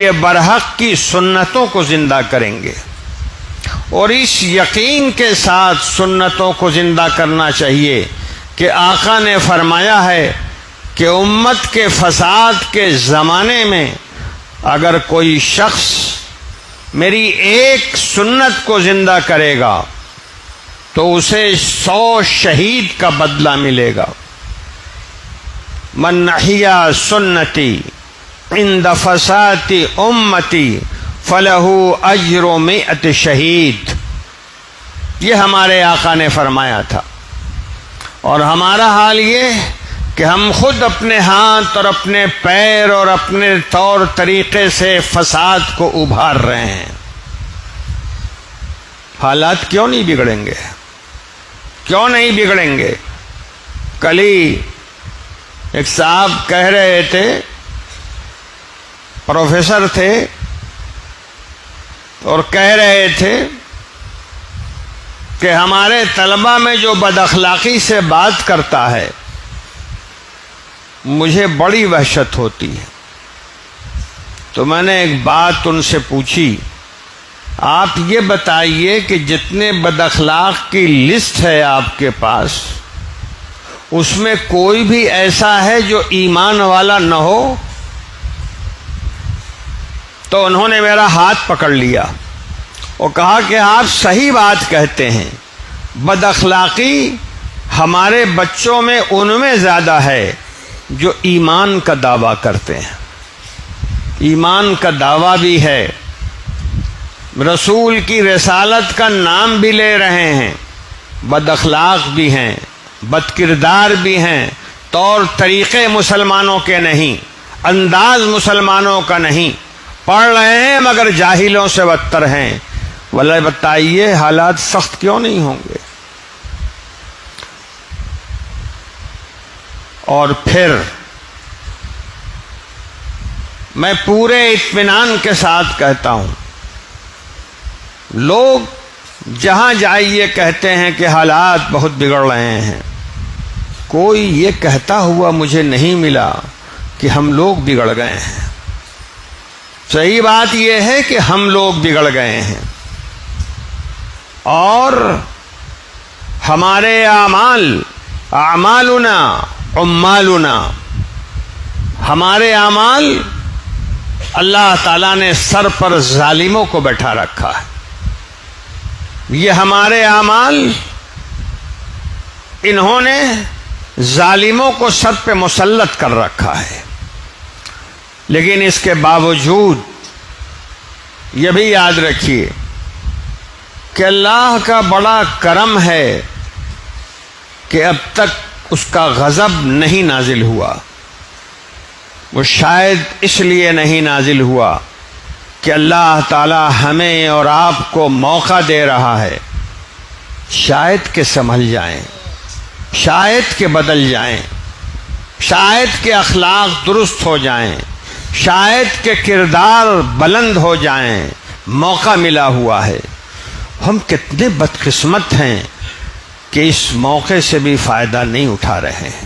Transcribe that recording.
یہ برحق کی سنتوں کو زندہ کریں گے، اور اس یقین کے ساتھ سنتوں کو زندہ کرنا چاہیے کہ آقا نے فرمایا ہے کہ امت کے فساد کے زمانے میں اگر کوئی شخص میری ایک سنت کو زندہ کرے گا تو اسے 100 شہید کا بدلہ ملے گا۔ من احیا سنتی عند فساد امتی فلہ اجر 100 شہید، یہ ہمارے آقا نے فرمایا تھا۔ اور ہمارا حال یہ کہ ہم خود اپنے ہاتھ اور اپنے پیر اور اپنے طور طریقے سے فساد کو ابھار رہے ہیں۔ حالات کیوں نہیں بگڑیں گے؟ کیوں نہیں بگڑیں گے؟ کل ہی ایک صاحب کہہ رہے تھے، پروفیسر تھے، اور کہہ رہے تھے کہ ہمارے طلبہ میں جو بد اخلاقی سے بات کرتا ہے مجھے بڑی وحشت ہوتی ہے۔ تو میں نے ایک بات ان سے پوچھی، آپ یہ بتائیے کہ جتنے بد اخلاق کی لسٹ ہے آپ کے پاس، اس میں کوئی بھی ایسا ہے جو ایمان والا نہ ہو؟ تو انہوں نے میرا ہاتھ پکڑ لیا اور کہا کہ آپ صحیح بات کہتے ہیں، بد اخلاقی ہمارے بچوں میں ان میں زیادہ ہے جو ایمان کا دعویٰ کرتے ہیں۔ ایمان کا دعویٰ بھی ہے، رسول کی رسالت کا نام بھی لے رہے ہیں، بد اخلاق بھی ہیں، بد کردار بھی ہیں، طور طریقے مسلمانوں کے نہیں، انداز مسلمانوں کا نہیں، پڑھ رہے ہیں مگر جاہلوں سے بدتر ہیں۔ واللہ بتائیے حالات سخت کیوں نہیں ہوں گے؟ اور پھر میں پورے اطمینان کے ساتھ کہتا ہوں، لوگ جہاں جائیے کہتے ہیں کہ حالات بہت بگڑ رہے ہیں، کوئی یہ کہتا ہوا مجھے نہیں ملا کہ ہم لوگ بگڑ گئے ہیں۔ صحیح بات یہ ہے کہ ہم لوگ بگڑ گئے ہیں، اور ہمارے اعمالنا عمالنا، ہمارے اعمال اللہ تعالیٰ نے سر پر ظالموں کو بیٹھا رکھا ہے۔ یہ ہمارے اعمال انہوں نے ظالموں کو سر پہ مسلط کر رکھا ہے۔ لیکن اس کے باوجود یہ بھی یاد رکھیے کہ اللہ کا بڑا کرم ہے کہ اب تک اس کا غضب نہیں نازل ہوا۔ وہ شاید اس لیے نہیں نازل ہوا کہ اللہ تعالی ہمیں اور آپ کو موقع دے رہا ہے، شاید کہ سنبھل جائیں، شاید کہ بدل جائیں، شاید کہ اخلاق درست ہو جائیں، شاید کہ کردار بلند ہو جائیں۔ موقع ملا ہوا ہے، ہم کتنے بدقسمت ہیں کہ اس موقع سے بھی فائدہ نہیں اٹھا رہے ہیں۔